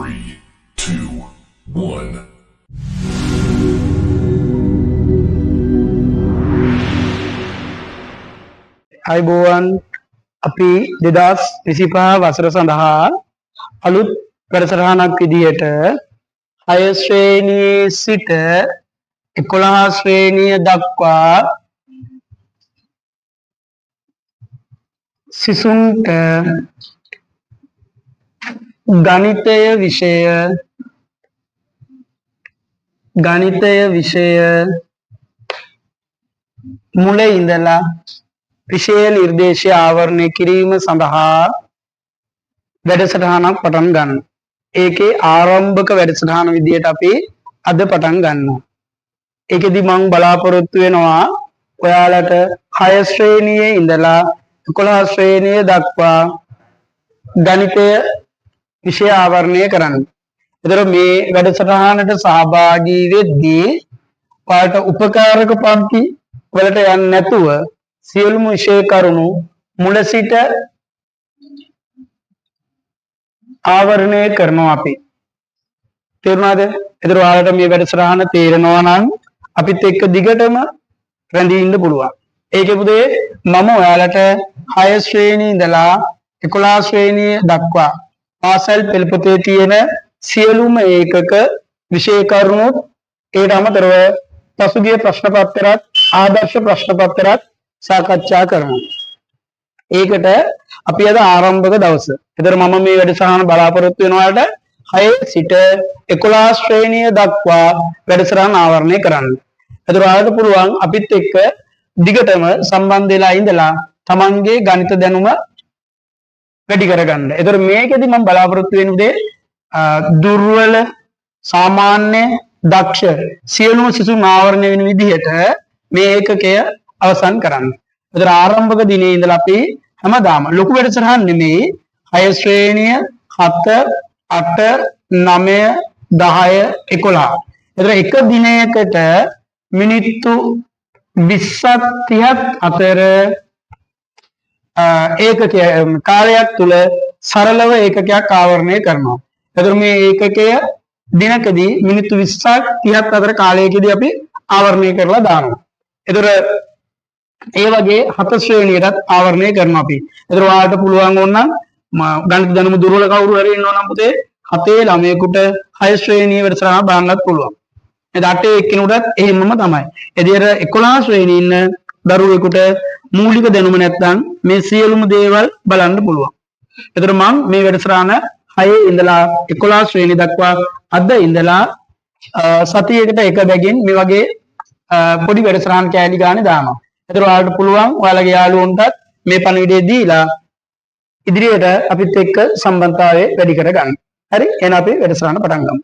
3, 2, 1. අයිබෝවන් අපි 2025 වසර සඳහා අලුත් වැඩසටහනක් විදිහට 6 ශ්‍රේණියේ සිට 11 ශ්‍රේණිය දක්වා සිසුන්ට ගණිතය විෂය මුල ඉඳලා විෂය නිර්දේශය ආවරණය කිරීම සඳහා වැඩසටහනක් පටන් ගන්න. ඒකේ ආරම්භක වැඩසටහන විදිහට අපි අද පටන් ගන්නවා. ඒකෙදි මම බලාපොරොත්තු වෙනවා ඔයාලට 6 ශ්‍රේණියේ ඉඳලා 11 ශ්‍රේණිය දක්වා ගණිතය විෂය ආවරණය කරන්න. ඒතර මේ වැඩසටහනට සහභාගී වෙද්දී ඔයාලට උපකාරක පන්ති වලට යන්නේ නැතුව සියලුම විෂය කරුණු මුල සිට ආවරණය කරනවා අපි. තේරුණාද? ඒතර ඔයාලට මේ වැඩසටහන තේරෙනවා නම් අපිත් එක්ක දිගටම රැඳී ඉන්න පුළුවන්. ඒකේ පුතේ මම ඔයාලට 6 ශ්‍රේණිය ඉඳලා 11 ශ්‍රේණිය දක්වා පාසල් පෙළ පොතේ තියෙන සියලුම ඒකක විෂය කරුණු ඒට අමතරව පසුගිය ප්‍රශ්න පත්‍රات ආදර්ශ ප්‍රශ්න පත්‍රات සාකච්ඡා කරමු. ඒකට අපි අද ආරම්භක දවස. ඒතර මම මේ වැඩසටහන බලාපොරොත්තු වෙන ඔයාලට 6 සිට 11 ශ්‍රේණිය දක්වා වැඩසටහන ආවරණය කරන්න. ඒතර ඔයාලට පුළුවන් අපිත් එක්ක දිගටම සම්බන්ධ වෙලා ඉඳලා තමන්ගේ ගණිත දැනුම වැඩි කරගන්න. ඒතර මේකෙදි මම බලාපොරොත්තු වෙන්නේ දුර්වල සාමාන්‍ය දක්ෂ සියලුම සිසුන් ආවරණය වෙන විදිහට මේ ඒකකය අවසන් කරන්න. ඒතර ආරම්භක දිනේ ඉඳලා අපි හැමදාම ලොකු වැඩසටහන් නෙමෙයි 6 ශ්‍රේණිය 7 8 9 10 11. ඒතර එක දිනයකට මිනිත්තු 20ක් 30ක් අතර ඒකකය කාලයක් තුල සරලව ඒකකයක් ආවරණය කරනවා. ඒතර මේ ඒකකය දිනකදී මිනිත්තු 20ක් 30ක් අතර කාලයකදී අපි ආවරණය කරලා දානවා. ඒතර ඒ වගේ 7 ශ්‍රේණියටත් ආවරණය කරනවා අපි. ඒතර ඔයාලට පුළුවන් ඕනනම් ගණිත දැනුම දුර්වල කවුරු හරි ඉන්නවා නම් පුතේ 7 ළමයෙකුට 6 ශ්‍රේණිය වැඩසටහන බලන්නත් පුළුවන්. එතන 8 එක්කිනුටත් එහෙමම තමයි. එදියට 11 ශ්‍රේණියේ ඉන්න දරුවෙකුට මූලික දැනුම නැත්නම් මේ සියලුම දේවල් බලන්න පුළුවන්. ඒතර මම මේ වැඩසටහන 6 ඉඳලා 11 ශ්‍රේණිය දක්වා අද ඉඳලා සතියකට එක බැගින් මේ වගේ පොඩි වැඩසටහන් කෑලි ගානේ දානවා. ඒතර ඔයාලට පුළුවන් ඔයාලගේ යාළුවන්ටත් මේ පණිවිඩය දීලා ඉදිරියට අපිත් එක්ක සම්බන්ධතාවය වැඩි කරගන්න. හරි? එහෙනම් අපි වැඩසටහන පටන් ගමු.